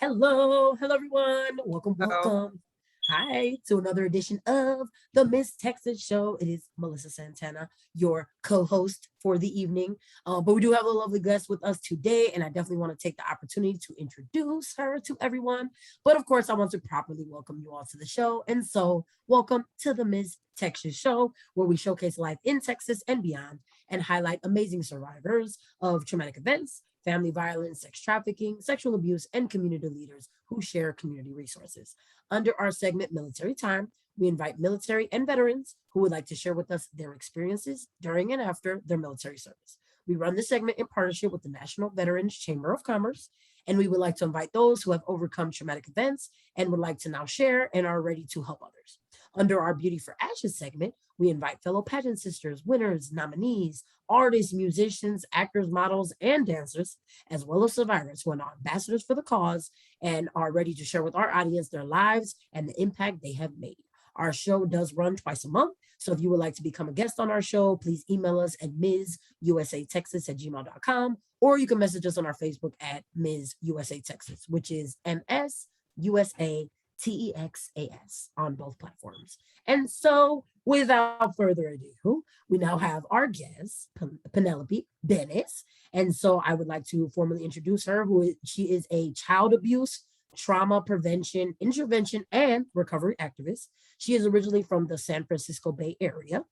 Hello, everyone. Welcome, So welcome. Hi to another edition of the Miss Texas Show. It is Melissa Santana, your co-host for the evening. But we do have a lovely guest with us today, and I definitely want to take the opportunity to introduce her to everyone. But of course, I want to properly welcome you all to the show. And so, welcome to the Miss Texas Show, where we showcase life in Texas and beyond and highlight amazing survivors of traumatic events, family violence, sex trafficking, sexual abuse, and community leaders who share community resources. Under our segment, Military Time, we invite military and veterans who would like to share with us their experiences during and after their military service. We run this segment in partnership with the National Veterans Chamber of Commerce, and we would like to invite those who have overcome traumatic events and would like to now share and are ready to help others. Under our Beauty for Ashes segment, we invite fellow pageant sisters, winners, nominees, artists, musicians, actors, models, and dancers, as well as survivors who are now ambassadors for the cause and are ready to share with our audience their lives and the impact they have made. Our show does run twice a month. So if you would like to become a guest on our show, please email us at msusatexas@gmail.com, or you can message us on our Facebook at Ms. USA Texas, which is MSUSATEXAS on both platforms. And so, without further ado, we now have our guest, Penelope Benis. And so, I would like to formally introduce her, she is a child abuse, trauma prevention, intervention, and recovery activist. She is originally from the San Francisco Bay Area.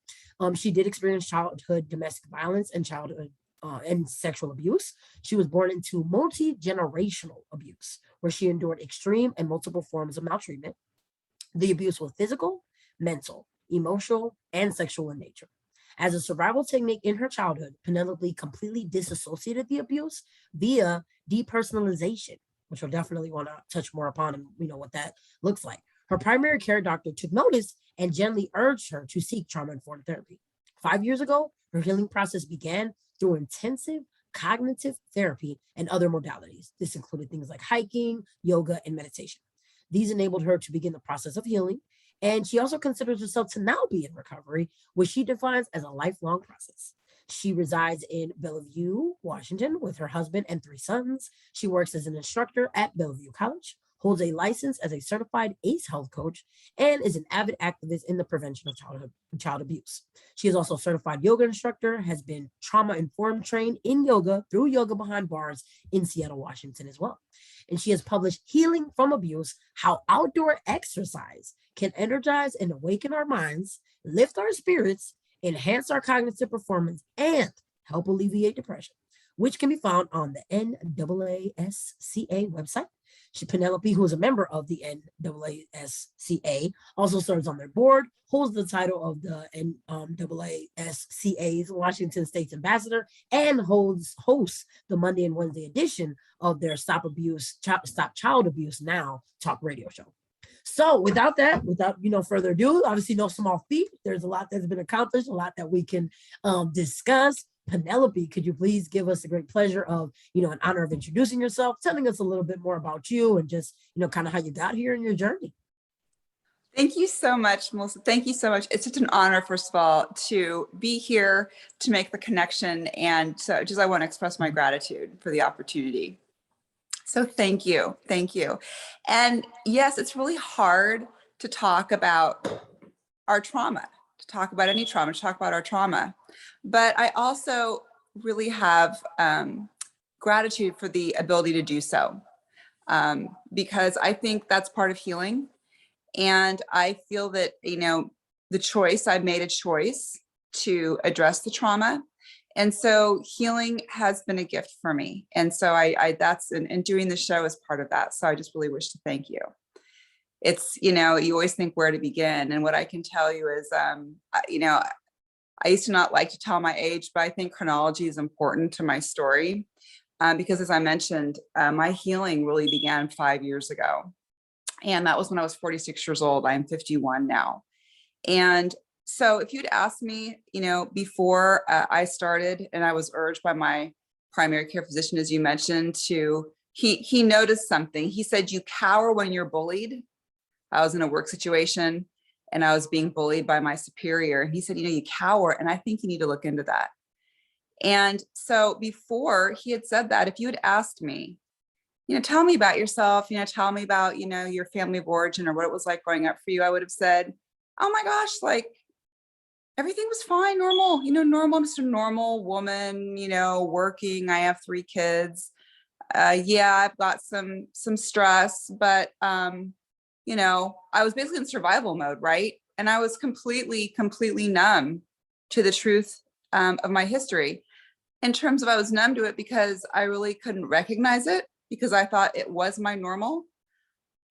She did experience childhood domestic violence and childhood and sexual abuse. She was born into multi-generational abuse, where she endured extreme and multiple forms of maltreatment. The abuse was physical, mental, emotional, and sexual in nature. As a survival technique in her childhood, Penelope completely disassociated the abuse via depersonalization, which we'll definitely want to touch more upon and what that looks like. Her primary care doctor took notice and gently urged her to seek trauma informed therapy. 5 years ago, her healing process began through intensive cognitive therapy and other modalities. This included things like hiking, yoga, and meditation. These enabled her to begin the process of healing. And she also considers herself to now be in recovery, which she defines as a lifelong process. She resides in Bellevue, Washington, with her husband and three sons. She works as an instructor at Bellevue College, holds a license as a certified ACE health coach, and is an avid activist in the prevention of child abuse. She is also a certified yoga instructor, has been trauma-informed trained in yoga through Yoga Behind Bars in Seattle, Washington as well. And she has published Healing from Abuse, How Outdoor Exercise Can Energize and Awaken Our Minds, Lift Our Spirits, enhance our cognitive performance, and help alleviate depression, which can be found on the NAASCA website. Penelope, who is a member of the NAASCA, also serves on their board, holds the title of the NAASCA's Washington State's Ambassador, and hosts the Monday and Wednesday edition of their Stop Child Abuse Now talk radio show. So without further ado, obviously no small feat. There's a lot that's been accomplished, a lot that we can discuss. Penelope, could you please give us the great pleasure of, an honor of introducing yourself, telling us a little bit more about you and just, kind of how you got here in your journey? Thank you so much, Melissa. Thank you so much. It's such an honor, first of all, to be here to make the connection. And so I want to express my gratitude for the opportunity. So thank you. Thank you. And yes, it's really hard to talk about our trauma, to talk about any trauma, to talk about our trauma. But I also really have gratitude for the ability to do so, because I think that's part of healing. And I feel that, I've made a choice to address the trauma. And so healing has been a gift for me. And so and doing the show is part of that. So I just really wish to thank you. It's, you always think where to begin. And what I can tell you is, I used to not like to tell my age, but I think chronology is important to my story. Because as I mentioned, my healing really began 5 years ago. And that was when I was 46 years old. I'm 51 now. And so if you'd asked me, before I started, and I was urged by my primary care physician, as you mentioned, he noticed something. He said, you cower when you're bullied. I was in a work situation and I was being bullied by my superior. And he said, you cower. And I think you need to look into that. And so before he had said that, if you had asked me, tell me about yourself, tell me about, your family of origin or what it was like growing up for you, I would have said, oh my gosh, like everything was fine, normal, normal. I'm just a normal woman, working. I have 3 kids. Yeah, I've got some stress, but I was basically in survival mode, right? And I was completely numb to the truth of my history. In terms of I was numb to it because I really couldn't recognize it because I thought it was my normal.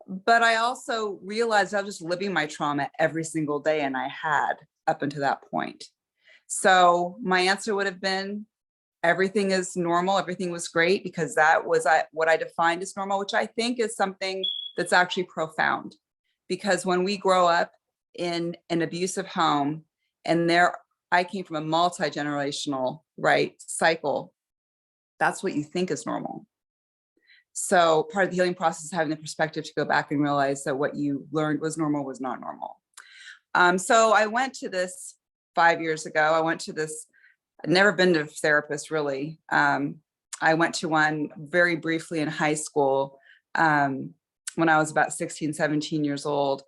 But I also realized I was just living my trauma every single day, and I had up until that point. So my answer would have been everything is normal. Everything was great because that was what I defined as normal, which I think is something that's actually profound. Because when we grow up in an abusive home, and I came from a multi-generational, right, cycle, that's what you think is normal. So part of the healing process is having the perspective to go back and realize that what you learned was normal was not normal. So I went to this 5 years ago. I went to this, I'd never been to a therapist really. I went to one very briefly in high school when I was about 16, 17 years old,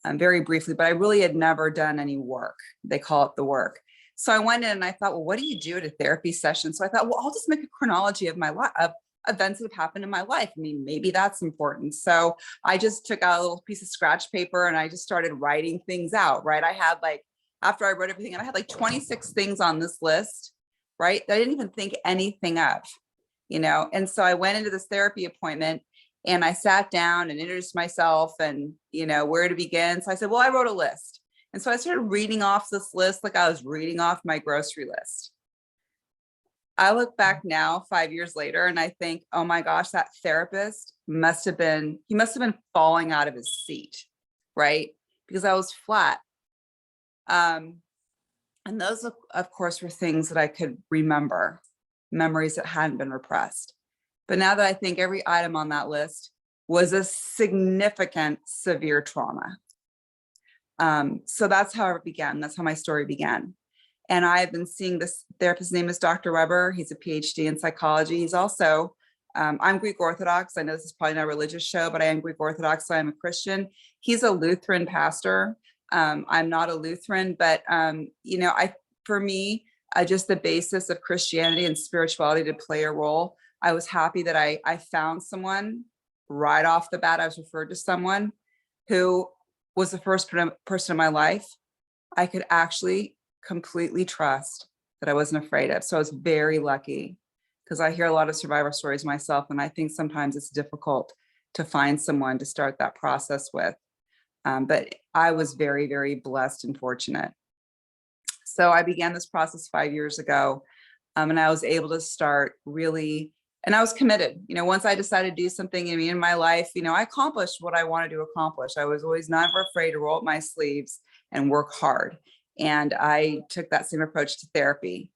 very briefly, but I really had never done any work. They call it the work. So I went in and I thought, well, what do you do at a therapy session? So I thought, well, I'll just make a chronology of my life, of events that have happened in my life. I mean, maybe that's important. So I just took out a little piece of scratch paper and I just started writing things out, right? I had after I wrote everything, and I had 26 things on this list, right? That I didn't even think anything of, And so I went into this therapy appointment and I sat down and introduced myself and, where to begin. So I said, well, I wrote a list. And so I started reading off this list like I was reading off my grocery list. I look back now 5 years later and I think, oh my gosh, that therapist must have been falling out of his seat, right? Because I was flat. And those, of course, were things that I could remember, memories that hadn't been repressed. But now that I think every item on that list was a significant, severe trauma. So that's how it began. That's how my story began. And I've been seeing this therapist. His name is Dr. Weber. He's a PhD in psychology. He's also, I'm Greek Orthodox. I know this is probably not a religious show, but I am Greek Orthodox, so I'm a Christian. He's a Lutheran pastor. I'm not a Lutheran, but for me, just the basis of Christianity and spirituality to play a role. I was happy that I found someone right off the bat. I was referred to someone who was the first person in my life I could actually completely trust, that I wasn't afraid of. So I was very lucky because I hear a lot of survivor stories myself. And I think sometimes it's difficult to find someone to start that process with. But I was very, very blessed and fortunate. So I began this process 5 years ago, and I was able to start really, and I was committed. Once I decided to do something in my life, I accomplished what I wanted to accomplish. I was always never afraid to roll up my sleeves and work hard. And I took that same approach to therapy.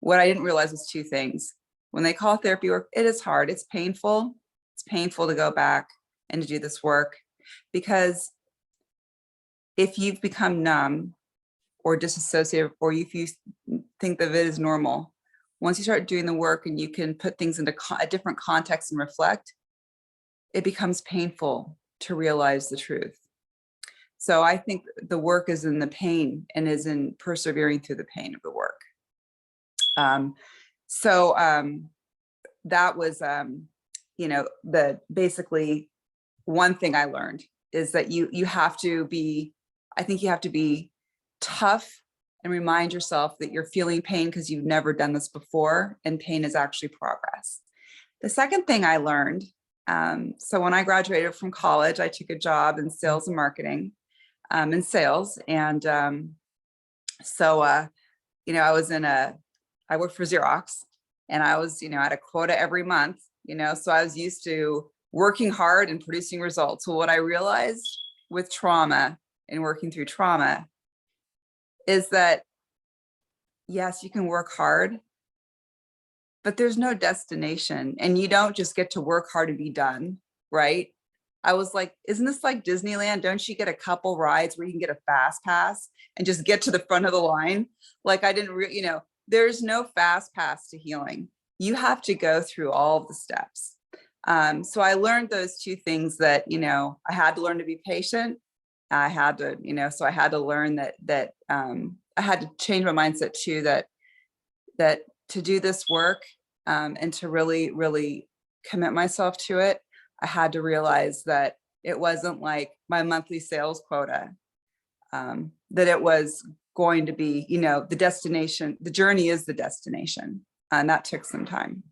What I didn't realize was 2 things. When they call therapy work, it is hard. It's painful. It's painful to go back and to do this work, because if you've become numb or disassociated, or if you think that it is normal, once you start doing the work and you can put things into a different context and reflect, it becomes painful to realize the truth. So I think the work is in the pain and is in persevering through the pain of the work. That was, the basically one thing I learned is that you have to be, I think you have to be tough and remind yourself that you're feeling pain because you've never done this before, and pain is actually progress. The second thing I learned, so when I graduated from college, I took a job in sales and marketing, in sales. And I worked for Xerox, and I was, I had a quota every month, so I was used to working hard and producing results. So what I realized with trauma and working through trauma is that, yes, you can work hard, but there's no destination, and you don't just get to work hard and be done, right? I was like, isn't this like Disneyland? Don't you get a couple rides where you can get a fast pass and just get to the front of the line? Like I didn't, there's no fast pass to healing. you have to go through all of the steps. So I learned those two things, that, I had to learn to be patient. I had to, so I had to learn that I had to change my mindset too, that to do this work, and to really, really commit myself to it, I had to realize that it wasn't like my monthly sales quota, that it was going to be, the destination. The journey is the destination. And that took some time.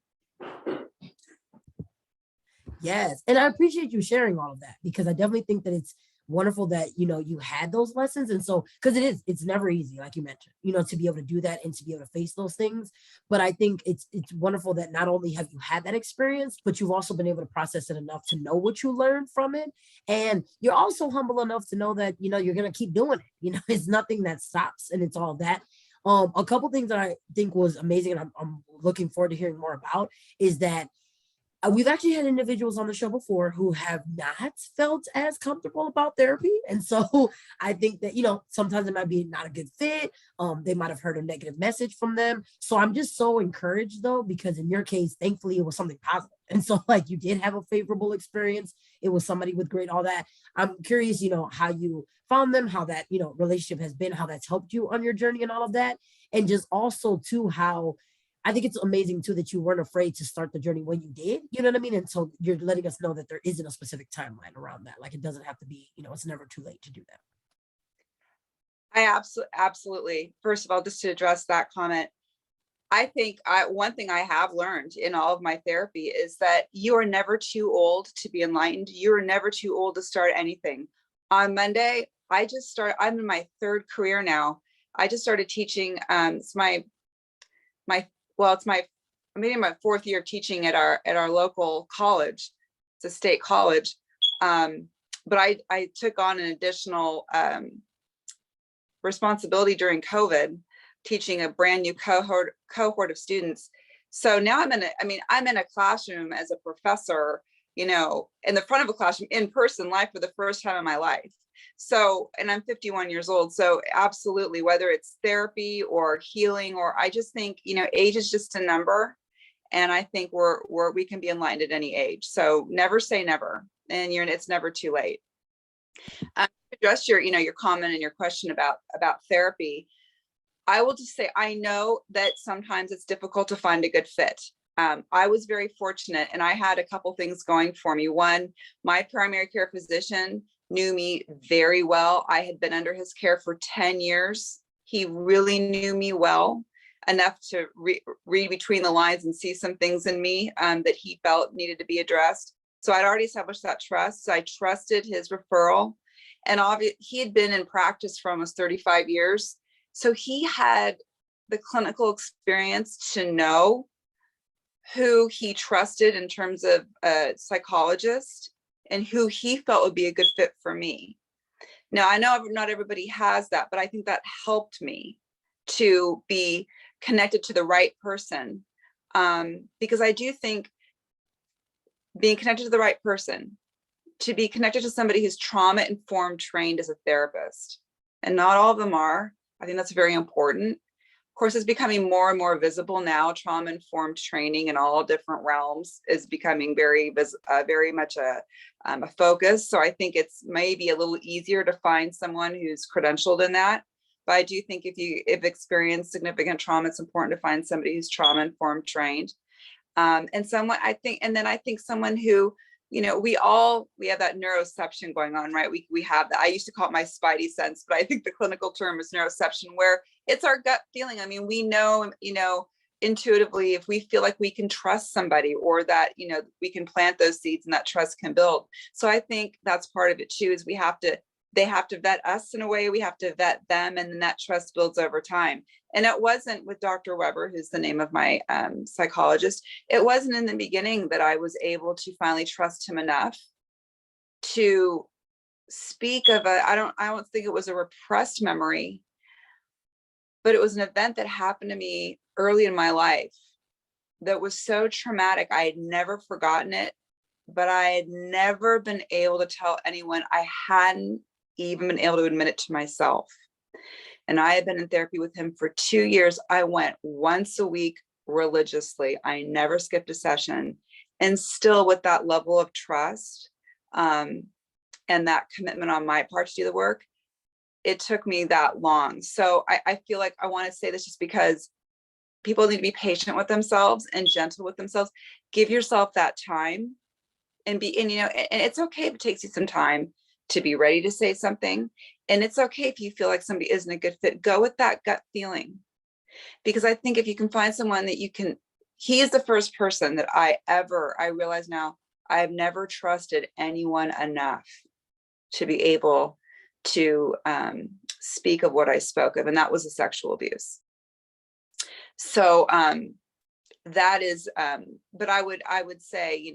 Yes. And I appreciate you sharing all of that, because I definitely think that it's wonderful that, you had those lessons. And so, because it's never easy, like you mentioned, to be able to do that and to be able to face those things. But I think it's wonderful that not only have you had that experience, but you've also been able to process it enough to know what you learned from it. And you're also humble enough to know that, you're going to keep doing it. It's nothing that stops, and it's all that. A couple things that I think was amazing, and I'm looking forward to hearing more about, is that we've actually had individuals on the show before who have not felt as comfortable about therapy. And so I think that, sometimes it might be not a good fit. They might have heard a negative message from them. So I'm just so encouraged, though, because in your case, thankfully, it was something positive. And so, like, you did have a favorable experience. It was somebody with great, all that. I'm curious, how you found them, how that, relationship has been, how that's helped you on your journey and all of that. And just also, too, how I think it's amazing too that you weren't afraid to start the journey when you did, you know what I mean? And so you're letting us know that there isn't a specific timeline around that. Like, it doesn't have to be, it's never too late to do that. I absolutely. First of all, just to address that comment, I think one thing I have learned in all of my therapy is that you are never too old to be enlightened. You are never too old to start anything. On Monday, I'm in my third career now. I just started teaching. It's I'm in my fourth year of teaching at our local college. It's a state college. But I took on an additional responsibility during COVID, teaching a brand new cohort of students. So now I'm in a classroom as a professor, in the front of a classroom in person live for the first time in my life. So, and I'm 51 years old. So absolutely, whether it's therapy or healing, or I just think, age is just a number. And I think we can be enlightened at any age. So never say never, and it's never too late. Address your comment and your question about therapy. I will just say, I know that sometimes it's difficult to find a good fit. I was very fortunate, and I had a couple things going for me. One, my primary care physician knew me very well. I had been under his care for 10 years. He really knew me well enough to read between the lines and see some things in me that he felt needed to be addressed. So I'd already established that trust. So I trusted his referral. And he had been in practice for almost 35 years. So he had the clinical experience to know who he trusted in terms of a psychologist and who he felt would be a good fit for me. Now, I know not everybody has that, but I think that helped me to be connected to the right person. Because I do think being connected to the right person, to be connected to somebody who's trauma-informed trained as a therapist, and not all of them are. I think that's very important. Of course, it's becoming more and more visible now. Trauma-informed training in all different realms is becoming very much a focus. So I think it's maybe a little easier to find someone who's credentialed in that. But I do think if you've experienced significant trauma, it's important to find somebody who's trauma-informed trained. And someone, I think someone who, we have that neuroception going on, right? We have that. I used to call it my spidey sense, but I think the clinical term is neuroception, where it's our gut feeling. I mean, we know, intuitively, if we feel like we can trust somebody, or that, we can plant those seeds and that trust can build. So I think that's part of it too, is they have to vet us in a way, we have to vet them, and then that trust builds over time. And it wasn't with Dr. Weber, who's the name of my psychologist. It wasn't in the beginning that I was able to finally trust him enough to speak of I don't think it was a repressed memory, but it was an event that happened to me early in my life that was so traumatic. I had never forgotten it, but I had never been able to tell anyone. I hadn't even been able to admit it to myself. And I had been in therapy with him for 2 years. I went once a week religiously. I never skipped a session, and still with that level of trust and that commitment on my part to do the work, it took me that long. So I feel like I want to say this just because people need to be patient with themselves and gentle with themselves. Give yourself that time and and it's okay if it takes you some time to be ready to say something. And it's okay if you feel like somebody isn't a good fit. Go with that gut feeling. Because I think if you can find someone that he is the first person that I realize now, I've never trusted anyone enough to be able to speak of what I spoke of, and that was a sexual abuse. So that is, but I would say,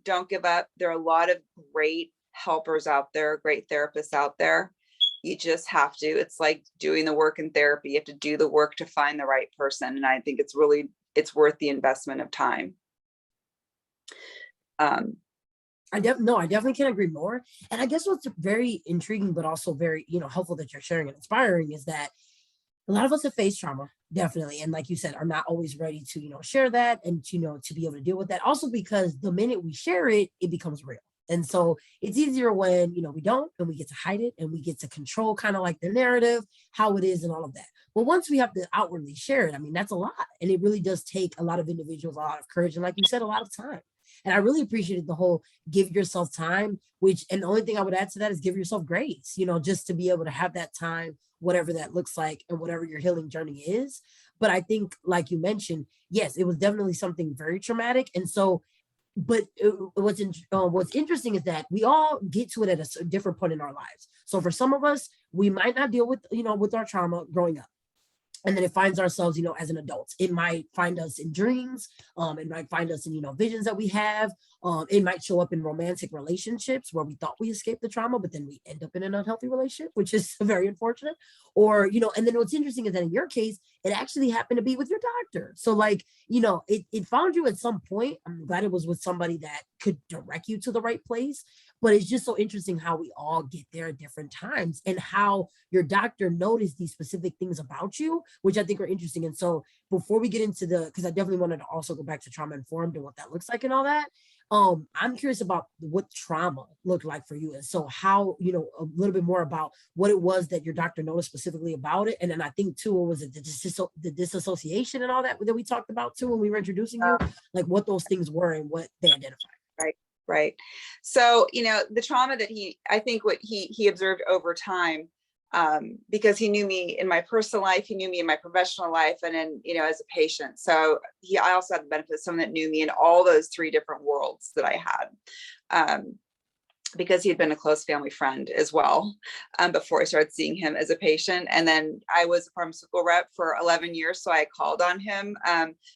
don't give up. There are a lot of great helpers out there, great therapists out there. You just have to, it's like doing the work in therapy. You have to do the work to find the right person. And I think it's worth the investment of time. I definitely can't agree more. And I guess what's very intriguing, but also very, helpful that you're sharing and inspiring is that a lot of us have faced trauma, definitely. And like you said, are not always ready to, share that and, to be able to deal with that. Also, because the minute we share it, it becomes real. And so it's easier when, we don't, and we get to hide it and we get to control kind of like the narrative, how it is and all of that. But once we have to outwardly share it, I mean, that's a lot. And it really does take a lot of individuals, a lot of courage. And like you said, a lot of time. And I really appreciated the whole give yourself time, and the only thing I would add to that is give yourself grace, just to be able to have that time, whatever that looks like and whatever your healing journey is. But I think, like you mentioned, yes, it was definitely something very traumatic. And so, but what's interesting is that we all get to it at a different point in our lives. So for some of us, we might not deal with, with our trauma growing up. And then it finds ourselves, as an adult. It might find us in dreams. It might find us in, visions that we have. It might show up in romantic relationships where we thought we escaped the trauma, but then we end up in an unhealthy relationship, which is very unfortunate. Or, and then what's interesting is that in your case, it actually happened to be with your doctor. So like, it found you at some point. I'm glad it was with somebody that could direct you to the right place. But it's just so interesting how we all get there at different times and how your doctor noticed these specific things about you, which I think are interesting. And so before we get into because I definitely wanted to also go back to trauma informed and what that looks like and all that. I'm curious about what trauma looked like for you. And so how, a little bit more about what it was that your doctor noticed specifically about it. And then I think too, what was it, the disassociation and all that we talked about too when we were introducing you, like what those things were and what they identified. Right. So, the trauma that I think what he observed over time, because he knew me in my personal life, he knew me in my professional life, and then, as a patient. So I also had the benefit of someone that knew me in all those three different worlds that I had. Because he had been a close family friend as well before I started seeing him as a patient. And then I was a pharmaceutical rep for 11 years. So I called on him.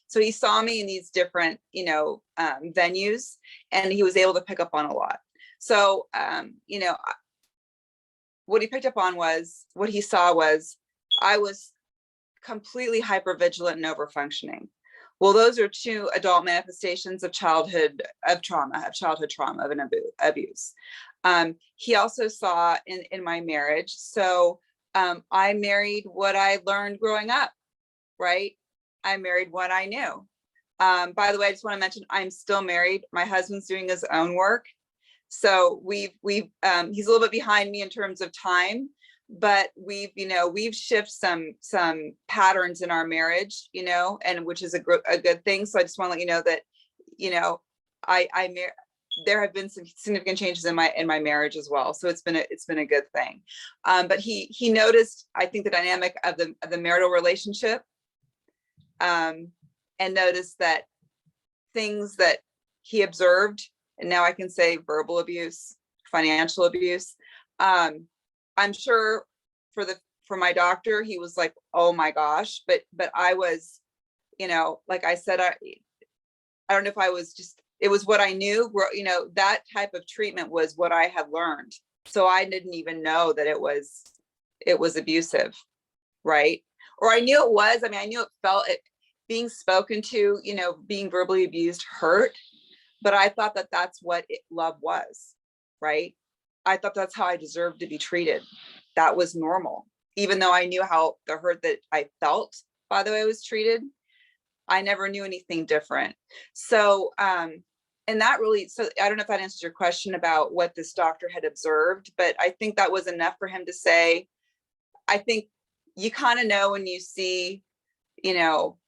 So he saw me in these different, venues, and he was able to pick up on a lot. So, what he picked up on what he saw was I was completely hypervigilant and overfunctioning. Well, those are two adult manifestations of childhood trauma, of an abuse. He also saw in my marriage. So I married what I learned growing up, right? I married what I knew. By the way, I just want to mention I'm still married. My husband's doing his own work. So he's a little bit behind me in terms of time, but we've shifted some patterns in our marriage, and which is a good thing. So I just want to let you know that, there have been some significant changes in my marriage as well. So it's been a good thing. But he noticed, I think, the dynamic of the marital relationship, and noticed that things that he observed, and now I can say verbal abuse, financial abuse. I'm sure for my doctor, he was like, oh my gosh, but I was, like I said, I don't know if I was it was what I knew, that type of treatment was what I had learned. So I didn't even know that it was abusive. Right. Or I knew it was, I knew it being spoken to, being verbally abused hurt, but I thought that that's what love was. Right. I thought that's how I deserved to be treated. That was normal, even though I knew how the hurt that I felt by the way I was treated. I never knew anything different. So, and that really, so I don't know if that answers your question about what this doctor had observed, but I think that was enough for him to say, I think you kind of know when you see, you know,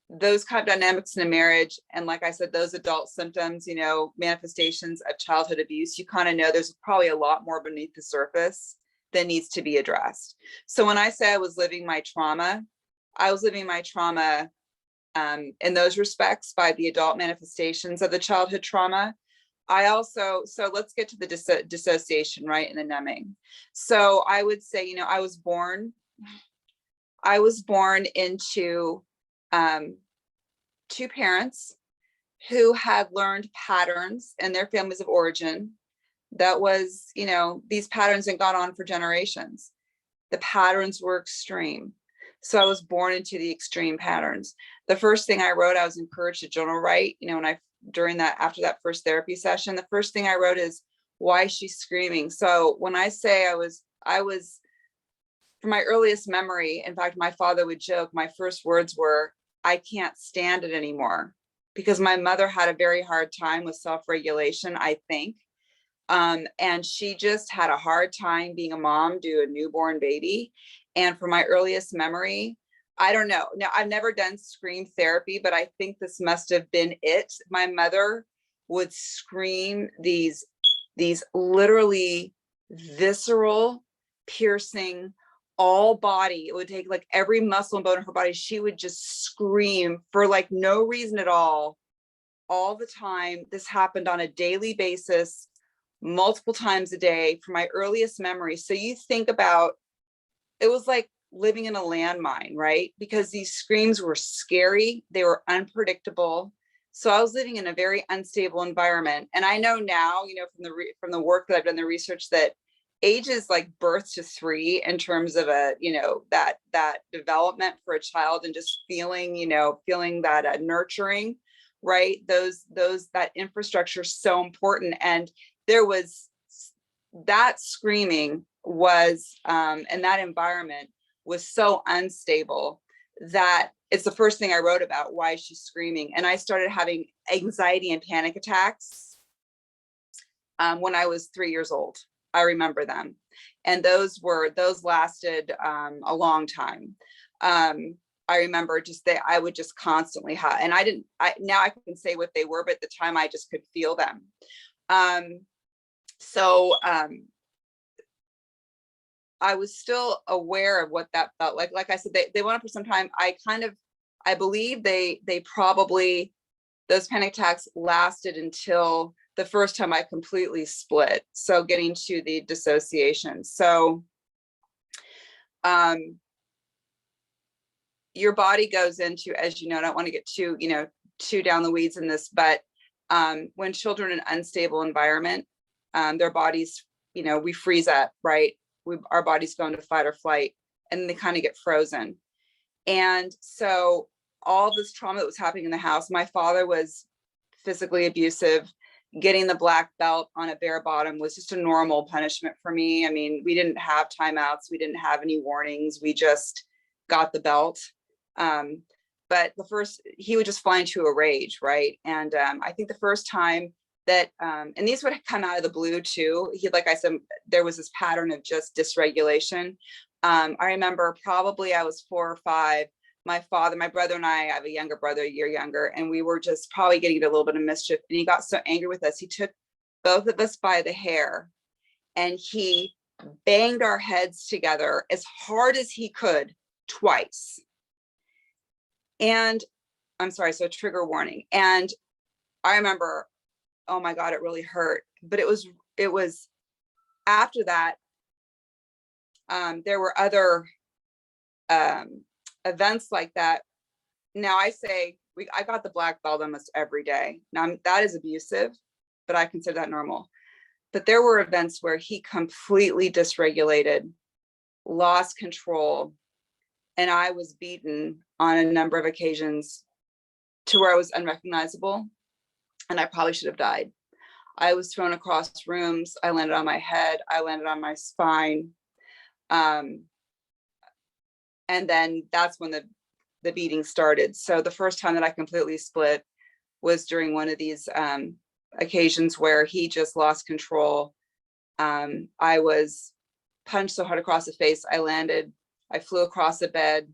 those kind of dynamics in a marriage. And like I said, those adult symptoms, you know, manifestations of childhood abuse, you kind of know there's probably a lot more beneath the surface that needs to be addressed. So when I say I was living my trauma, I was living my trauma in those respects by the adult manifestations of the childhood trauma. I also, so let's get to the dissociation, right? And the numbing. So I would say, you know, I was born into two parents who had learned patterns in their families of origin. That was, you know, these patterns had gone on for generations. The patterns were extreme. So I was born into the extreme patterns. The first thing I wrote, I was encouraged to journal write, you know, after that first therapy session, the first thing I wrote is, why is she screaming? So when I say I was, from my earliest memory, in fact, my father would joke, my first words were, I can't stand it anymore, because my mother had a very hard time with self-regulation, I think. And she just had a hard time being a mom to a newborn baby. And from my earliest memory, I don't know. Now, I've never done scream therapy, but I think this must have been it. My mother would scream these literally visceral, piercing, all body. It would take like every muscle and bone in her body. She would just scream for like no reason at all the time. This happened on a daily basis, multiple times a day from my earliest memory. So you think about, it was like living in a landmine, right? Because these screams were scary, they were unpredictable. So I was living in a very unstable environment. And I know now, you know, from the work that I've done, the research, that ages like birth to 3 in terms of a, you know, that development for a child, and just feeling, you know, feeling that nurturing, right? That infrastructure is so important. And there was that screaming was, and that environment was so unstable that it's the first thing I wrote about, why is she screaming? And I started having anxiety and panic attacks when I was 3 years old. I remember them. And those lasted a long time. I remember I would just constantly have, and now I can say what they were, but at the time I just could feel them. So I was still aware of what that felt like. Like I said, they went on for some time. I believe they probably, those panic attacks lasted until the first time I completely split. So getting to the dissociation. So your body goes into, as you know, I don't want to get too down the weeds in this, but when children in an unstable environment, their bodies, you know, we freeze up, right? Our bodies go into fight or flight, and they kind of get frozen. And so all this trauma that was happening in the house, my father was physically abusive. Getting the black belt on a bare bottom was just a normal punishment for me. I mean, we didn't have timeouts. We didn't have any warnings. We just got the belt. But he would just fly into a rage, right? And I think the first time that, and these would come out of the blue too. Like I said, there was this pattern of just dysregulation. I remember probably I was 4 or 5. My brother and I have a younger brother, a year younger, and we were just probably getting into a little bit of mischief. And he got so angry with us, he took both of us by the hair and he banged our heads together as hard as he could twice. And I'm sorry, so trigger warning. And I remember, oh my God, it really hurt. But it was after that, there were other events like that. Now I say, I got the black belt almost every day. Now that is abusive, but I consider that normal. But there were events where he completely dysregulated, lost control, and I was beaten on a number of occasions to where I was unrecognizable, and I probably should have died. I was thrown across rooms. I landed on my head. I landed on my spine. And then that's when the beating started. So the first time that I completely split was during one of these occasions where he just lost control. I was punched so hard across the face, I flew across the bed,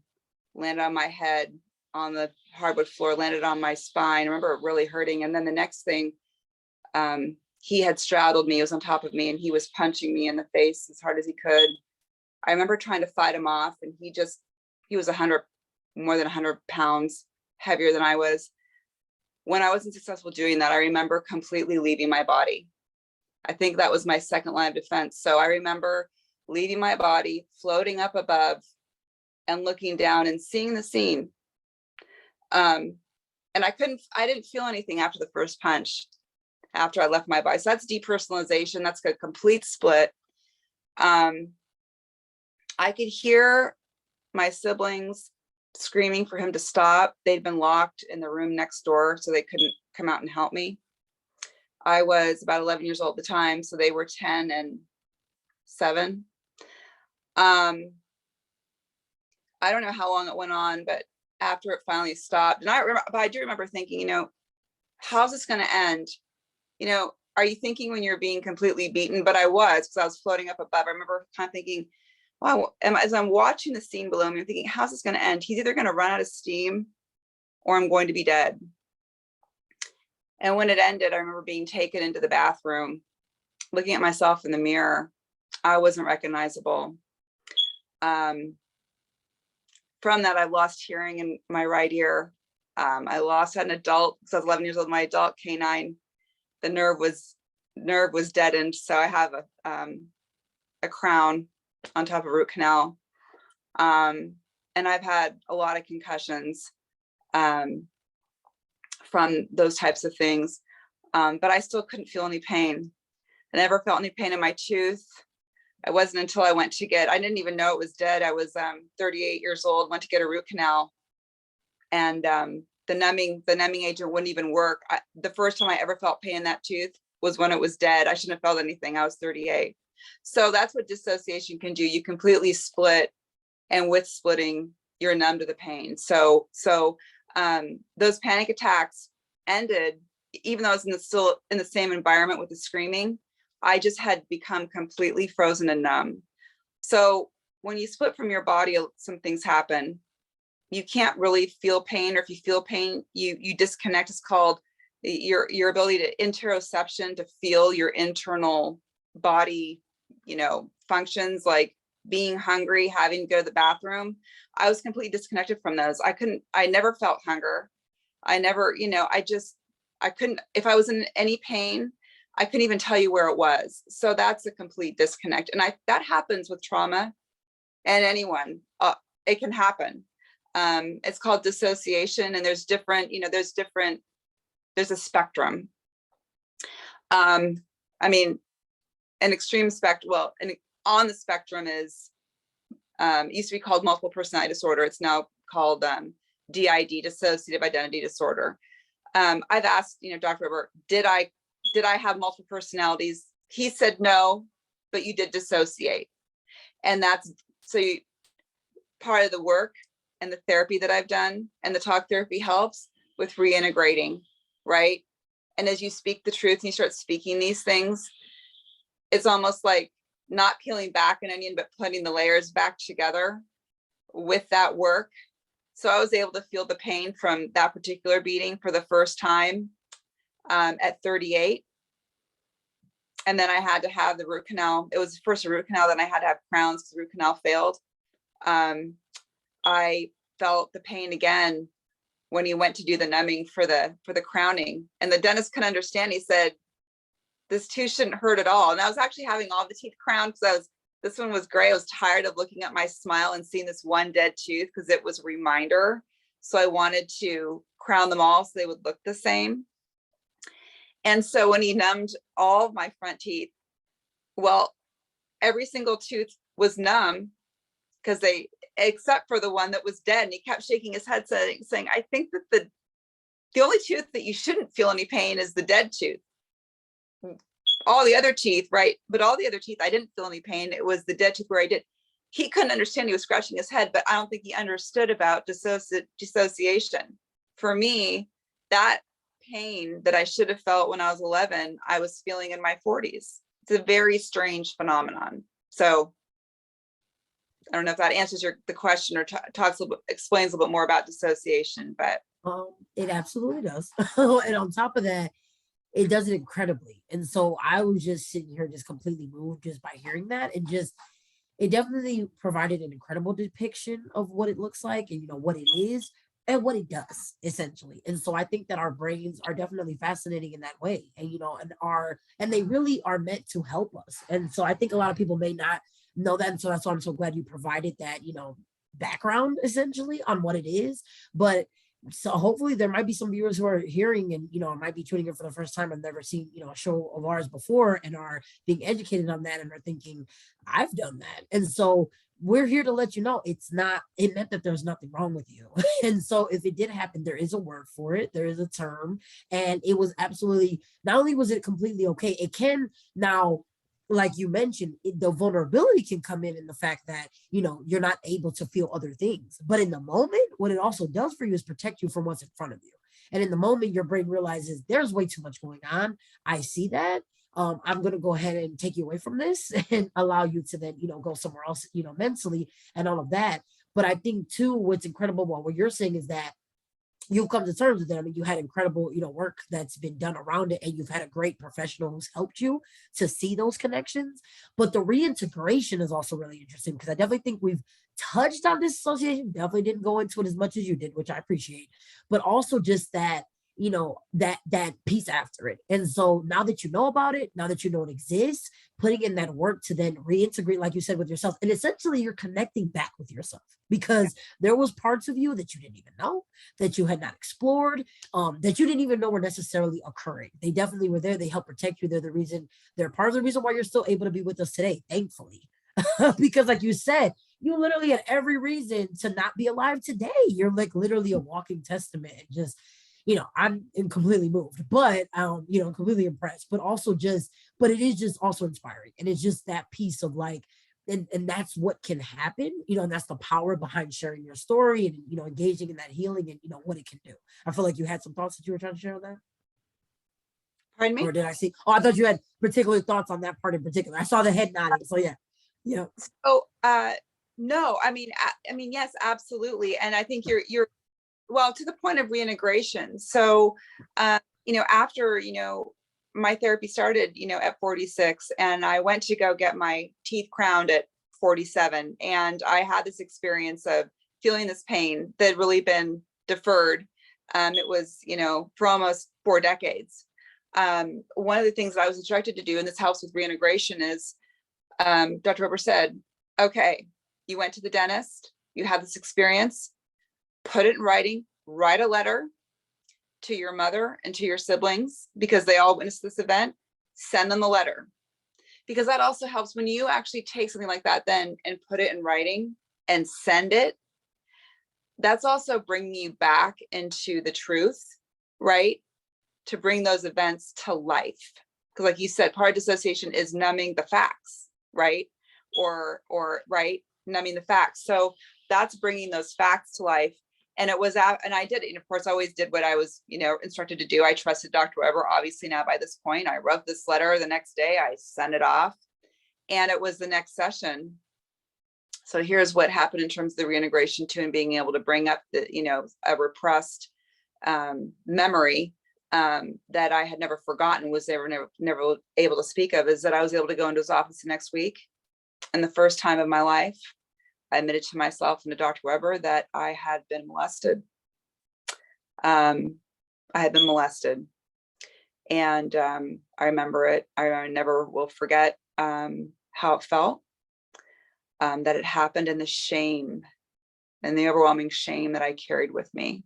landed on my head on the hardwood floor, landed on my spine. I remember it really hurting. And then the next thing, he had straddled me, he was on top of me, and he was punching me in the face as hard as he could. I remember trying to fight him off, and he was more than 100 pounds heavier than I was. When I wasn't successful doing that, I remember completely leaving my body. I think that was my second line of defense. So I remember leaving my body, floating up above and looking down and seeing the scene. And I didn't feel anything after the first punch, after I left my body. So that's depersonalization. That's a complete split. I could hear my siblings screaming for him to stop. They'd been locked in the room next door, so they couldn't come out and help me. I was about 11 years old at the time, so they were 10 and 7. I don't know how long it went on, but after it finally stopped, and I do remember thinking, how's this going to end? Are you thinking when you're being completely beaten? But I was, because I was floating up above. I remember kind of thinking, wow, as I'm watching the scene below me, I'm thinking, how's this going to end? He's either going to run out of steam or I'm going to be dead. And when it ended, I remember being taken into the bathroom, looking at myself in the mirror. I wasn't recognizable. From that, I lost hearing in my right ear. I lost an adult, because I was 11 years old, my adult canine, the nerve was deadened. So I have a crown on top of a root canal. And I've had a lot of concussions from those types of things. But I still couldn't feel any pain. I never felt any pain in my tooth. It wasn't until I I didn't even know it was dead. I was 38 years old, went to get a root canal, and the numbing agent wouldn't even work. The first time I ever felt pain in that tooth was when it was dead. I shouldn't have felt anything. I was 38. So that's what dissociation can do. You completely split, and with splitting, you're numb to the pain. So those panic attacks ended, even though I was still in the same environment with the screaming. I just had become completely frozen and numb. So when you split from your body, some things happen. You can't really feel pain, or if you feel pain, you disconnect. It's called your ability to interoception, to feel your internal body, functions, like being hungry, having to go to the bathroom. I was completely disconnected from those. I never felt hunger. I never, I couldn't, if I was in any pain, I couldn't even tell you where it was. So that's a complete disconnect. And that happens with trauma, and anyone, it can happen. It's called dissociation, and there's a spectrum. An extreme spectrum, on the spectrum is, used to be called multiple personality disorder. It's now called DID, dissociative identity disorder. I've asked, Dr. Weber, did I have multiple personalities? He said no, but you did dissociate. And that's part of the work and the therapy that I've done, and the talk therapy helps with reintegrating, right? And as you speak the truth and you start speaking these things, it's almost like not peeling back an onion, but putting the layers back together with that work. So I was able to feel the pain from that particular beating for the first time at 38. And then I had to have the root canal. It was first a root canal, then I had to have crowns because the root canal failed. I felt the pain again when he went to do the numbing for the crowning, and the dentist couldn't understand. He said, this tooth shouldn't hurt at all. And I was actually having all the teeth crowned, because this one was gray. I was tired of looking at my smile and seeing this one dead tooth, because it was a reminder. So I wanted to crown them all so they would look the same. And so when he numbed all of my front teeth, well, every single tooth was numb, because except for the one that was dead. And he kept shaking his head saying, I think that the only tooth that you shouldn't feel any pain is the dead tooth. All the other teeth, right? But all the other teeth, I didn't feel any pain. It was the dead tooth where I did. he couldn't understand. He was scratching his head, but I don't think he understood about dissociation. For me, that pain that I should have felt when I was 11, I was feeling in my 40s. It's a very strange phenomenon. So I don't know if that answers the question or explains a little bit more about dissociation, but It absolutely does. And on top of that, it does it incredibly. And so I was just sitting here just completely moved just by hearing that, and just it definitely provided an incredible depiction of what it looks like, and what it is and what it does essentially. And so I think that our brains are definitely fascinating in that way, and and they really are meant to help us. And so I think a lot of people may not know that, and so that's why I'm so glad you provided that background essentially on what it is. But so hopefully there might be some viewers who are hearing and might be tuning in for the first time and never seen a show of ours before, and are being educated on that and are thinking, I've done that. And so we're here to let you know it meant that there's nothing wrong with you. And so if it did happen, there is a word for it, there is a term, and it was absolutely, not only was it completely okay, it can now, like you mentioned, the vulnerability can come in the fact that you're not able to feel other things. But in the moment, what it also does for you is protect you from what's in front of you. And in the moment, your brain realizes there's way too much going on. I see that. I'm going to go ahead and take you away from this and allow you to then go somewhere else mentally and all of that. But I think too, what's incredible about what you're saying is that you've come to terms with it. I mean, you had incredible, work that's been done around it, and you've had a great professional who's helped you to see those connections. But the reintegration is also really interesting, because I definitely think we've touched on this association, definitely didn't go into it as much as you did, which I appreciate, but also just that that piece after it. And so now that you know about it, now that you know it exists, putting in that work to then reintegrate, like you said, with yourself, and essentially you're connecting back with yourself, because there was parts of you that you didn't even know, that you had not explored, that you didn't even know were necessarily occurring. They definitely were there. They help protect you. They're part of the reason why you're still able to be with us today, thankfully. Because like you said, you literally had every reason to not be alive today. You're like literally a walking testament. And just I'm completely moved, but completely impressed, but it is just also inspiring. And it's just that piece of like, and that's what can happen, and that's the power behind sharing your story and, engaging in that healing and, what it can do. I feel like you had some thoughts that you were trying to share on that. Pardon me? Or did I see? Oh, I thought you had particular thoughts on that part in particular. I saw the head nodding. So yeah. Yeah. So, no, I mean, yes, absolutely. And I think you're, well, to the point of reintegration. So, after, my therapy started, at 46, and I went to go get my teeth crowned at 47. And I had this experience of feeling this pain that had really been deferred. It was, for almost 4 decades. One of the things that I was instructed to do, and this helps with reintegration, is Dr. Weber said, okay, you went to the dentist, you had this experience, put it in writing, write a letter to your mother and to your siblings, because they all witnessed this event, send them a letter. Because that also helps when you actually take something like that then and put it in writing and send it. That's also bringing you back into the truth, right? To bring those events to life. Because like you said, part of dissociation is numbing the facts, right? Or right, numbing the facts. So that's bringing those facts to life. And it was, and I did it. And of course, I always did what I was, instructed to do. I trusted Dr. Weber. Obviously now by this point, I wrote this letter the next day, I sent it off, and it was the next session. So here's what happened in terms of the reintegration too, and being able to bring up the, a repressed memory that I had never forgotten, was never able to speak of, is that I was able to go into his office the next week. And the first time of my life, I admitted to myself and to Dr. Weber that I had been molested. I had been molested. And I remember it. I never will forget how it felt, that it happened, and the shame and the overwhelming shame that I carried with me.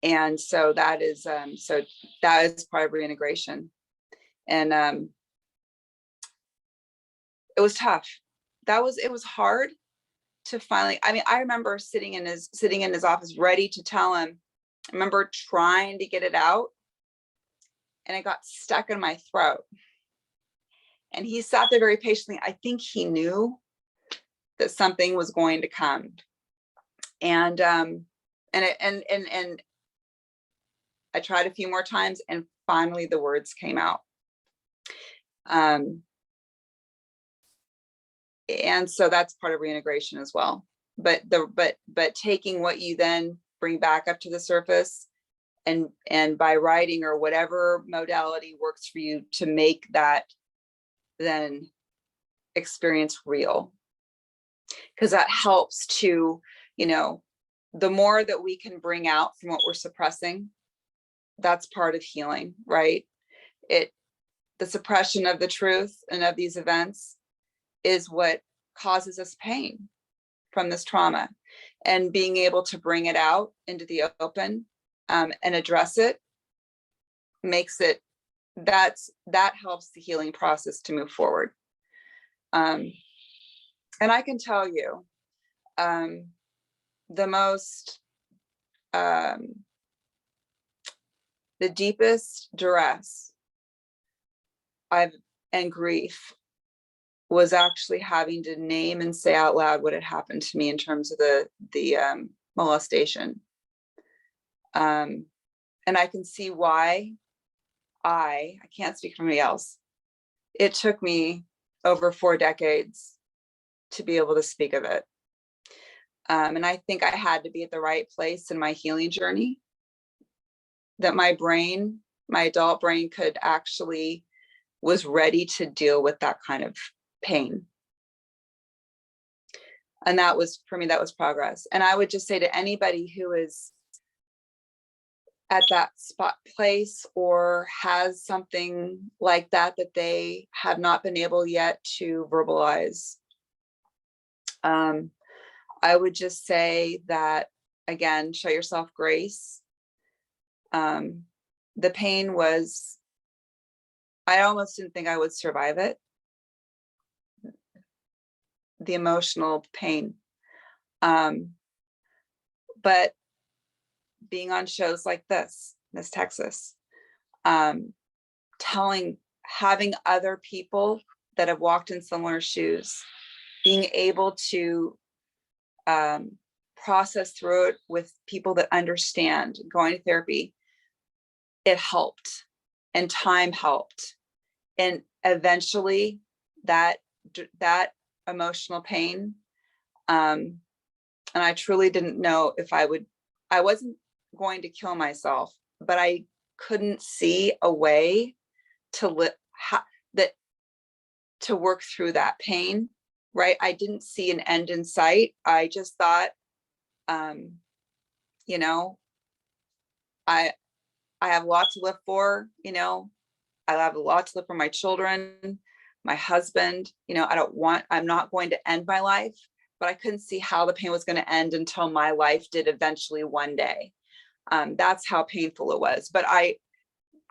And so that is part of reintegration. And it was tough. It was hard to finally, I remember sitting in his office ready to tell him. I remember trying to get it out, and it got stuck in my throat. And he sat there very patiently. I think he knew that something was going to come. And I tried a few more times, and finally the words came out. And so that's part of reintegration as well. But taking what you then bring back up to the surface, and by writing or whatever modality works for you to make that then experience real, because that helps to, the more that we can bring out from what we're suppressing, that's part of healing, right? The suppression of the truth and of these events is what causes us pain from this trauma, and being able to bring it out into the open, and address it makes it, that helps the healing process to move forward. And I can tell you, the most, the deepest duress and grief was actually having to name and say out loud what had happened to me in terms of the molestation. And I can see why I can't speak for anybody else. It took me over 4 decades to be able to speak of it. And I think I had to be at the right place in my healing journey, that my brain, my adult brain, was ready to deal with that kind of pain. And that was, for me, that was progress. And I would just say to anybody who is at that place or has something like that they have not been able yet to verbalize, I would just say that, again, show yourself grace. The pain was, I almost didn't think I would survive it. The emotional pain. But being on shows like this, Miss Texas, having other people that have walked in similar shoes, being able to process through it with people that understand, going to therapy, it helped, and time helped. And eventually that emotional pain, and I truly didn't know if I wasn't going to kill myself, but I couldn't see a way to to work through that pain, right? I didn't see an end in sight. I just thought, I have a lot to live for, I have a lot to live for my children, my husband, I'm not going to end my life, but I couldn't see how the pain was going to end until my life did eventually one day. That's how painful it was. But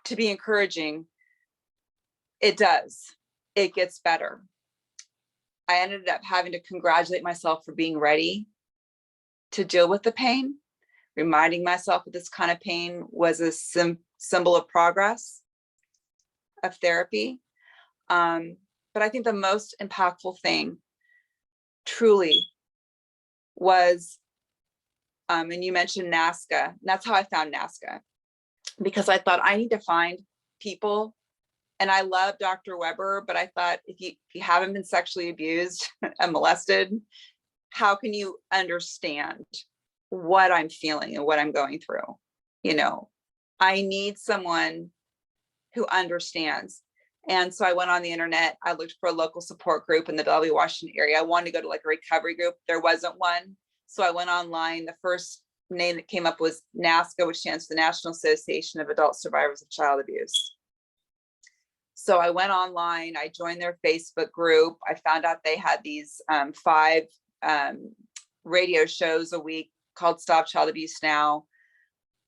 to be encouraging, it does. It gets better. I ended up having to congratulate myself for being ready to deal with the pain, reminding myself that this kind of pain was a symbol of progress, of therapy. But I think the most impactful thing truly was, and you mentioned NASCA. That's how I found NASCA, because I thought I need to find people. And I love Dr. Weber, but I thought if you haven't been sexually abused and molested, how can you understand what I'm feeling and what I'm going through? I need someone who understands. And so I went on the internet. I looked for a local support group in the Bellevue, Washington area. I wanted to go to like a recovery group. There wasn't one. So I went online. The first name that came up was NASCA, which stands for the National Association of Adult Survivors of Child Abuse. So I went online, I joined their Facebook group. I found out they had these 5 radio shows a week called Stop Child Abuse Now.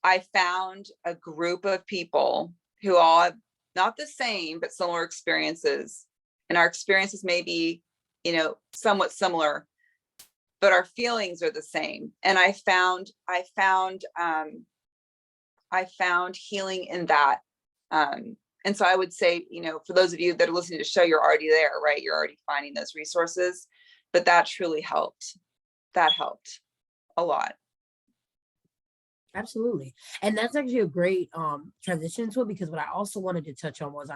I found a group of people who all have not the same, but similar experiences. And our experiences may be, somewhat similar, but our feelings are the same. And I found healing in that. And so I would say, for those of you that are listening to the show, you're already there, right? You're already finding those resources, but that truly helped. That helped a lot. Absolutely. And that's actually a great transition to it, because what I also wanted to touch on was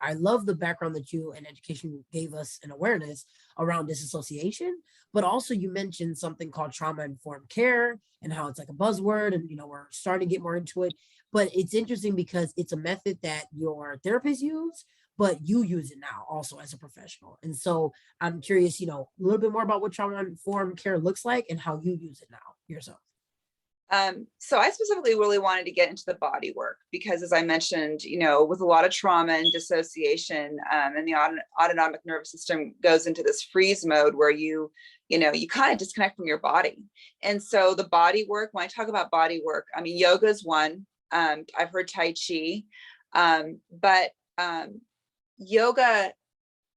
I love the background that you and education gave us and awareness around disassociation, but also you mentioned something called trauma informed care and how it's like a buzzword, and we're starting to get more into it. But it's interesting because it's a method that your therapists use, but you use it now also as a professional. And so I'm curious, a little bit more about what trauma informed care looks like and how you use it now yourself. So I specifically really wanted to get into the body work because, as I mentioned, with a lot of trauma and dissociation, and the autonomic nervous system goes into this freeze mode where you kind of disconnect from your body. And so the body work, when I talk about body work, I mean, yoga is one. I've heard Tai Chi, but yoga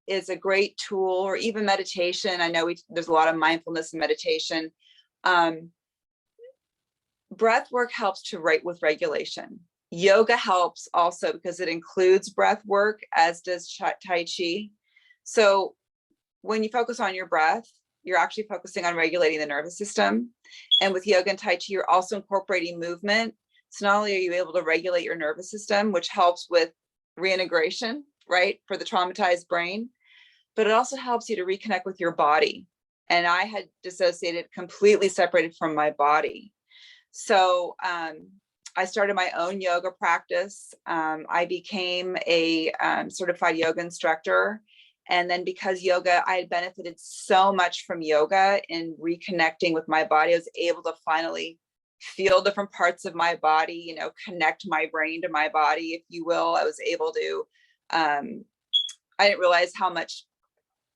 is a great tool, or even meditation. I know there's a lot of mindfulness and meditation. Breath work helps to write with regulation. Yoga helps also because it includes breath work, as does Tai Chi. So when you focus on your breath, you're actually focusing on regulating the nervous system. And with yoga and Tai Chi, you're also incorporating movement. So not only are you able to regulate your nervous system, which helps with reintegration, right, for the traumatized brain, but it also helps you to reconnect with your body. And I had dissociated, completely separated from my body. So I started my own yoga practice. I became a certified yoga instructor. And then because yoga, I had benefited so much from yoga in reconnecting with my body, I was able to finally feel different parts of my body, connect my brain to my body, if you will. I was able to, I didn't realize how much,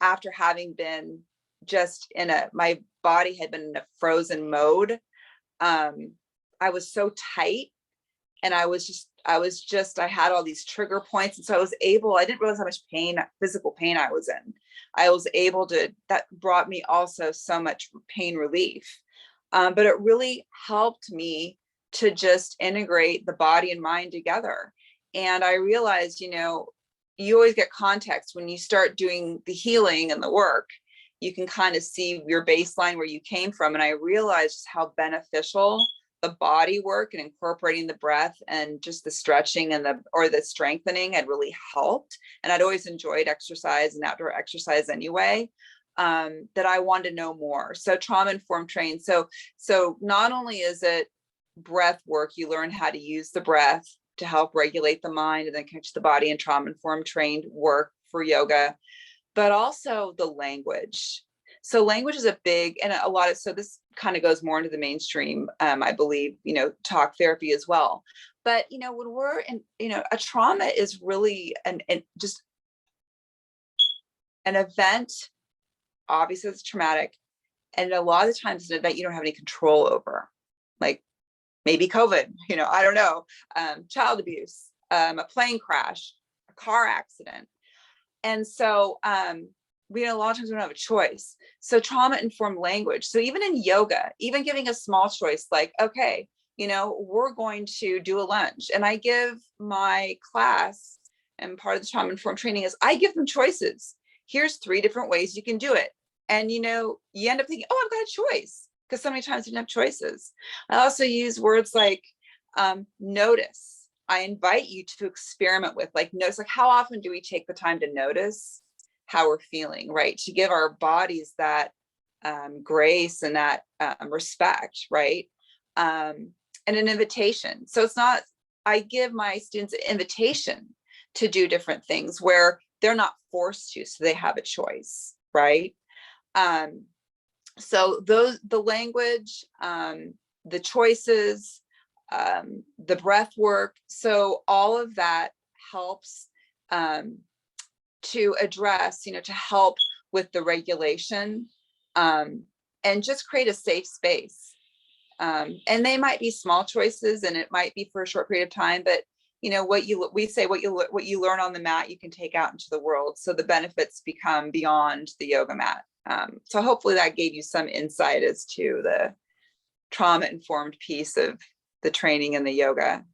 after having been just my body had been in a frozen mode. I was so tight, and I had all these trigger points. And so I didn't realize how much physical pain I was in. That brought me also so much pain relief. But it really helped me to just integrate the body and mind together. And I realized, you always get context when you start doing the healing and the work. You can kind of see your baseline, where you came from. And I realized how beneficial the body work and incorporating the breath and just the stretching and the strengthening had really helped. And I'd always enjoyed exercise and outdoor exercise anyway, that I wanted to know more. So trauma-informed trained. So not only is it breath work, you learn how to use the breath to help regulate the mind and then connect to the body, and trauma-informed trained work for yoga, but also the language. So language is a big, and a lot of, so this kind of goes more into the mainstream, I believe, talk therapy as well. But, when we're in, a trauma is really just an event. Obviously it's traumatic. And a lot of the times it's an event you don't have any control over, like maybe COVID, I don't know, child abuse, a plane crash, a car accident. And so, a lot of times we don't have a choice. So trauma-informed language. So even in yoga, even giving a small choice, like, okay, we're going to do a lunge. And I give my class, and part of the trauma-informed training is I give them choices. Here's 3 different ways you can do it. And, you end up thinking, oh, I've got a choice, because so many times you don't have choices. I also use words like notice. I invite you to experiment with, notice, how often do we take the time to notice how we're feeling, right? To give our bodies that grace and that respect, right? And an invitation. So I give my students an invitation to do different things where they're not forced to, so they have a choice, right? So the language, the choices, the breath work. So all of that helps to address, to help with the regulation, and just create a safe space. And they might be small choices, and it might be for a short period of time, but what you learn on the mat, you can take out into the world. So the benefits become beyond the yoga mat. So hopefully that gave you some insight as to the trauma-informed piece of the training and the yoga.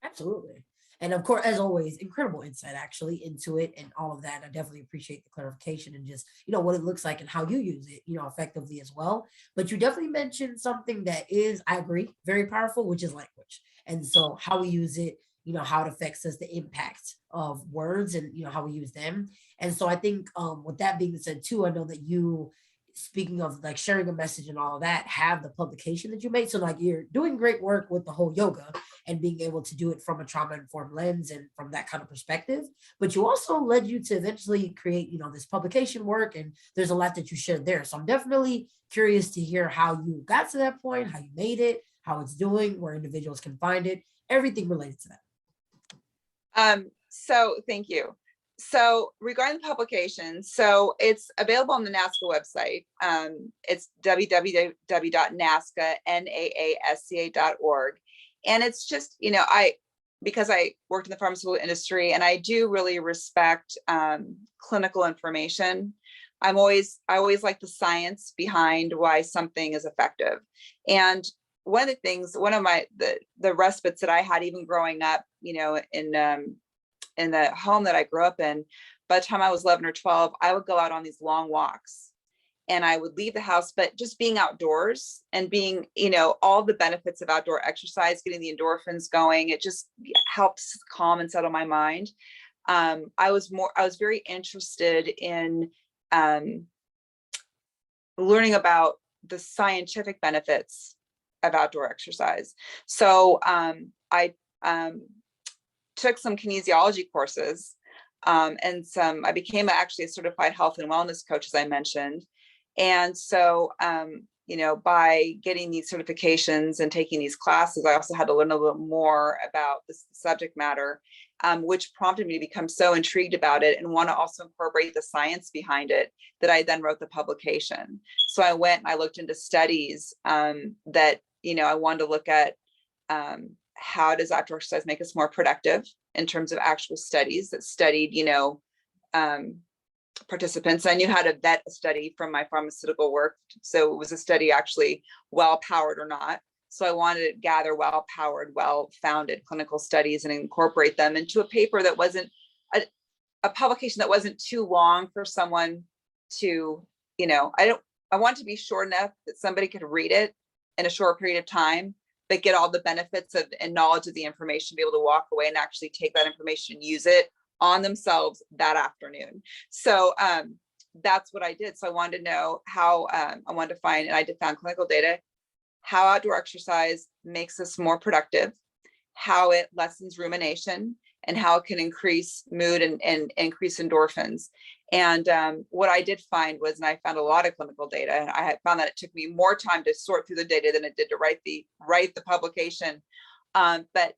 Absolutely. And of course, as always, incredible insight actually into it and all of that. I definitely appreciate the clarification and just, what it looks like and how you use it, effectively as well. But you definitely mentioned something that is, I agree, very powerful, which is language. And so how we use it, how it affects us, the impact of words and, how we use them. And so I think with that being said too, I know that you, speaking of like sharing a message and all of that, have the publication that you made. So like you're doing great work with the whole yoga and being able to do it from a trauma informed lens and from that kind of perspective. But you also led you to eventually create, this publication work. And there's a lot that you shared there. So I'm definitely curious to hear how you got to that point, how you made it, how it's doing, where individuals can find it, everything related to that. So thank you. So regarding the publication, so it's available on the NAASCA website. It's www.nasca.org. And it's just, because I worked in the pharmaceutical industry and I do really respect clinical information. I always like the science behind why something is effective. And one of the things, one of the respites that I had even growing up, in the home that I grew up in, by the time I was 11 or 12, I would go out on these long walks and I would leave the house, but just being outdoors and being, all the benefits of outdoor exercise, getting the endorphins going, it just helps calm and settle my mind. I was very interested in learning about the scientific benefits of outdoor exercise. So I took some kinesiology courses and I became actually a certified health and wellness coach, as I mentioned. And so, by getting these certifications and taking these classes, I also had to learn a little more about this subject matter, which prompted me to become so intrigued about it and want to also incorporate the science behind it, that I then wrote the publication. So I went and I looked into studies that, I wanted to look at how does outdoor exercise make us more productive in terms of actual studies that studied, participants. I knew how to vet a study from my pharmaceutical work. So it was a study actually well-powered or not. So I wanted to gather well-powered, well-founded clinical studies and incorporate them into a paper that wasn't a publication that wasn't too long for someone to, I want to be short enough that somebody could read it in a short period of time, but get all the benefits of and knowledge of the information, be able to walk away and actually take that information and use it on themselves that afternoon. So that's what I did. So I wanted to know how I wanted to find, and I found clinical data, how outdoor exercise makes us more productive, how it lessens rumination, and how it can increase mood and increase endorphins. And what I did find was, and I found a lot of clinical data, and I had found that it took me more time to sort through the data than it did to write the publication. But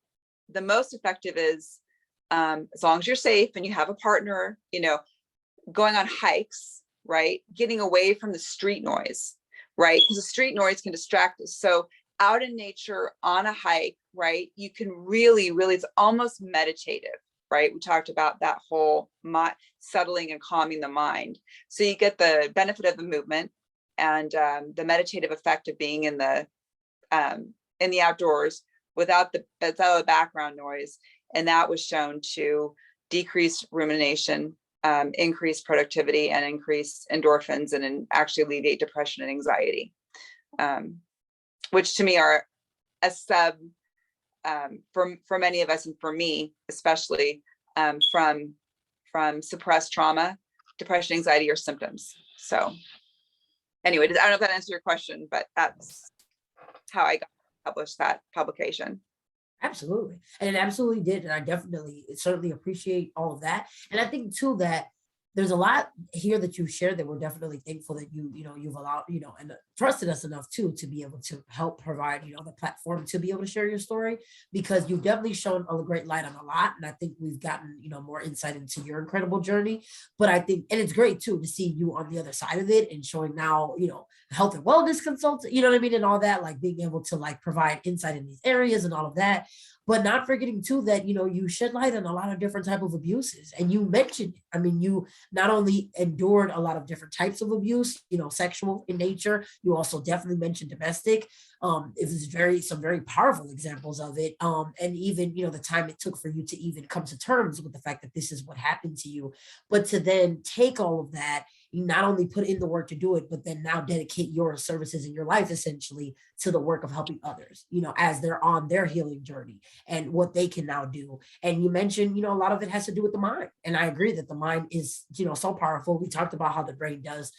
the most effective is, as long as you're safe and you have a partner, going on hikes, right? Getting away from the street noise, right? Because the street noise can distract us. So out in nature on a hike, right? You can really, it's almost meditative, right? We talked about that whole settling and calming the mind. So you get the benefit of the movement and the meditative effect of being in the outdoors without the background noise. And that was shown to decrease rumination, increase productivity, and increase endorphins, and actually alleviate depression and anxiety, which to me are a sub for many of us, and for me especially, from suppressed trauma, depression, anxiety, or symptoms. So anyway, I don't know if that answers your question, but that's how I got to publish that publication. Absolutely. And it absolutely did. And I certainly appreciate all of that. And I think too that there's a lot here that you shared that we're definitely thankful that you've allowed, and trusted us enough too, to be able to help provide, the platform to be able to share your story, because you've definitely shown a great light on a lot. And I think we've gotten, more insight into your incredible journey. But I think, and it's great too, to see you on the other side of it and showing now, health and wellness consultant, you know what I mean? And all that, like being able to like provide insight in these areas and all of that. But not forgetting too that, you shed light on a lot of different type of abuses. And you mentioned it. I mean, you not only endured a lot of different types of abuse, sexual in nature, you also definitely mentioned domestic. It was some very powerful examples of it. And even, the time it took for you to even come to terms with the fact that this is what happened to you, but to then take all of that, you not only put in the work to do it, but then now dedicate your services in your life essentially to the work of helping others, as they're on their healing journey and what they can now do. And you mentioned, a lot of it has to do with the mind. And I agree that the mind is, so powerful. We talked about how the brain does,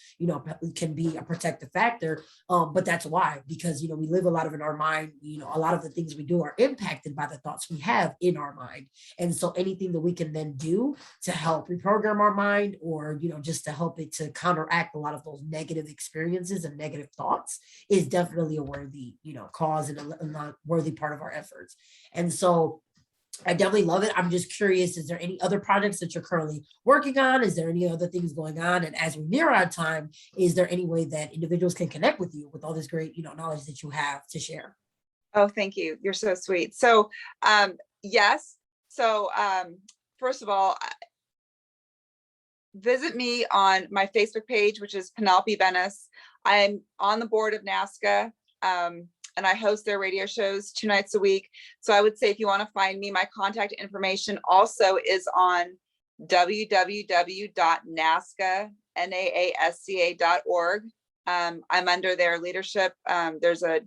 can be a protective factor. But that's why, because, we live a lot of in our mind, a lot of the things we do are impacted by the thoughts we have in our mind. And so anything that we can then do to help reprogram our mind, or, just to help it to counteract a lot of those negative experiences and negative thoughts, is definitely a worthy, cause and a worthy part of our efforts. And so I definitely love it. I'm just curious, is there any other projects that you're currently working on? Is there any other things going on? And as we near our time, is there any way that individuals can connect with you with all this great, knowledge that you have to share? Oh, thank you. You're so sweet. So, yes. So, first of all, visit me on my Facebook page, which is Penelope Benis. I'm on the board of NASCA, and I host their radio shows 2 nights a week. So I would say, if you want to find me, my contact information also is on www.nasca.org. I'm under their leadership. There's a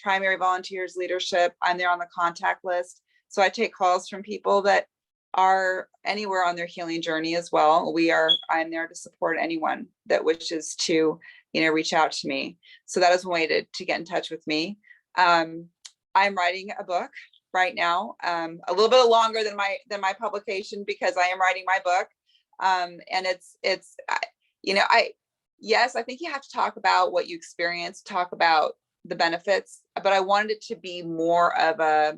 primary volunteers leadership. I'm there on the contact list. So I take calls from people that are anywhere on their healing journey as well. I'm there to support anyone that wishes to, reach out to me. So that is one way to get in touch with me. I'm writing a book right now, a little bit longer than my publication, because I am writing my book. And yes, I think you have to talk about what you experience, talk about the benefits, but I wanted it to be more of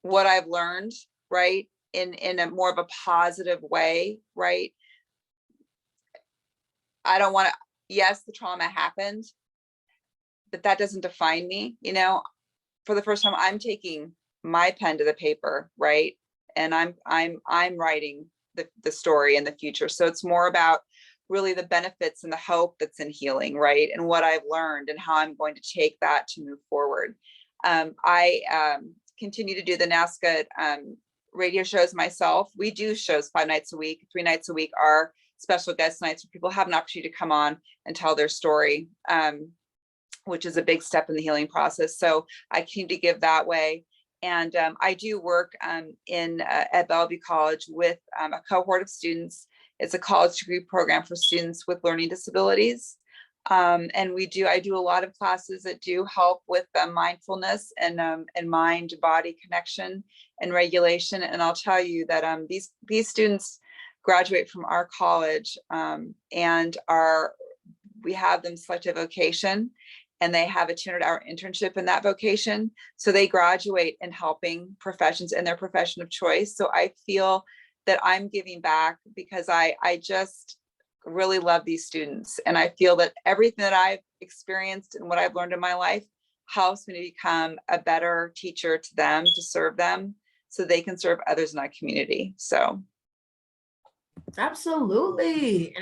what I've learned, right? In a more of a positive way, right? I don't want to, yes, the trauma happened, but that doesn't define me. For the first time, I'm taking my pen to the paper, right? And I'm writing the story in the future. So it's more about really the benefits and the hope that's in healing, right? And what I've learned and how I'm going to take that to move forward. I continue to do the NASCA radio shows myself. We do shows 5 nights a week. 3 nights a week are special guest nights where people have an opportunity to come on and tell their story, which is a big step in the healing process. So I continue to give that way. And I do work at Bellevue College with a cohort of students. It's a college degree program for students with learning disabilities. And I do a lot of classes that do help with mindfulness and mind-body connection and regulation. And I'll tell you that these students graduate from our college and we have them select a vocation, and they have a 200-hour internship in that vocation. So they graduate in helping professions in their profession of choice. So I feel that I'm giving back because I just really love these students. And I feel that everything that I've experienced and what I've learned in my life helps me to become a better teacher to them, to serve them so they can serve others in our community. So. Absolutely.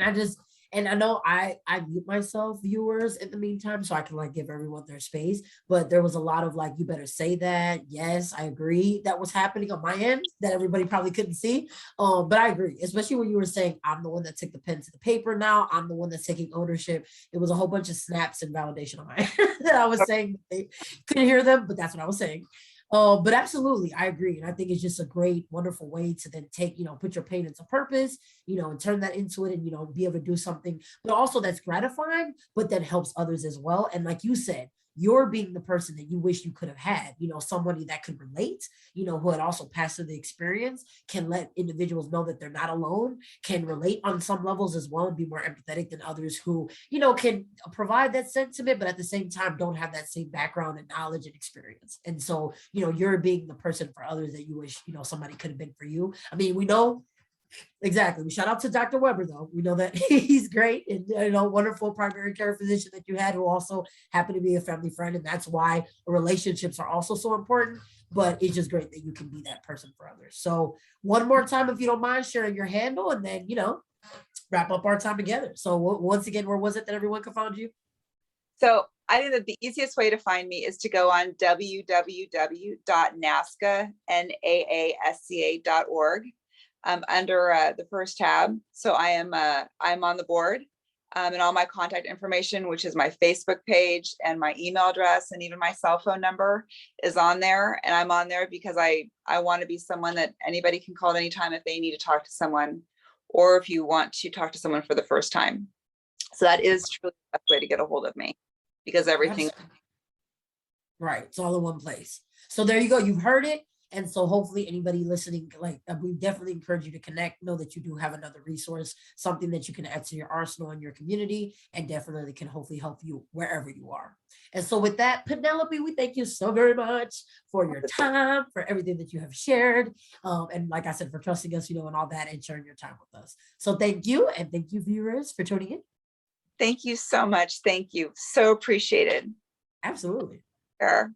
And I know I mute myself, viewers, in the meantime, so I can give everyone their space. But there was a lot of you better say that. Yes, I agree. That was happening on my end that everybody probably couldn't see. But I agree, especially when you were saying, I'm the one that took the pen to the paper now. I'm the one that's taking ownership. It was a whole bunch of snaps and validation on my end that I was saying. They couldn't hear them, but that's what I was saying. But absolutely, I agree. And I think it's just a great, wonderful way to then take, put your pain into purpose, and turn that into it and, be able to do something, but also that's gratifying, but that helps others as well. And like you said, you're being the person that you wish you could have had, somebody that could relate, who had also passed through the experience, can let individuals know that they're not alone, can relate on some levels as well, and be more empathetic than others who, can provide that sentiment, but at the same time, don't have that same background and knowledge and experience. And so, you're being the person for others that you wish, somebody could have been for you. I mean, we know exactly. Shout out to Dr. Weber, though. We know that he's great and wonderful primary care physician that you had, who also happened to be a family friend, and that's why relationships are also so important. But it's just great that you can be that person for others. So one more time, if you don't mind sharing your handle, and then wrap up our time together. So once again, where was it that everyone could find you? So I think that the easiest way to find me is to go on www.nasca.org under the first tab. So I'm on the board, and all my contact information, which is my Facebook page and my email address and even my cell phone number is on there. And I'm on there because I want to be someone that anybody can call at any time if they need to talk to someone, or if you want to talk to someone for the first time. So that is truly the best way to get a hold of me, because everything. Absolutely. Right. It's all in one place. So there you go. You've heard it. And so hopefully anybody listening, like we definitely encourage you to connect, know that you do have another resource, something that you can add to your arsenal in your community, and definitely can hopefully help you wherever you are. And so with that, Penelope, we thank you so very much for your time, for everything that you have shared. And like I said, for trusting us, and all that, and sharing your time with us. So thank you. And thank you, viewers, for tuning in. Thank you so much. Thank you. So appreciated. Absolutely. Sure.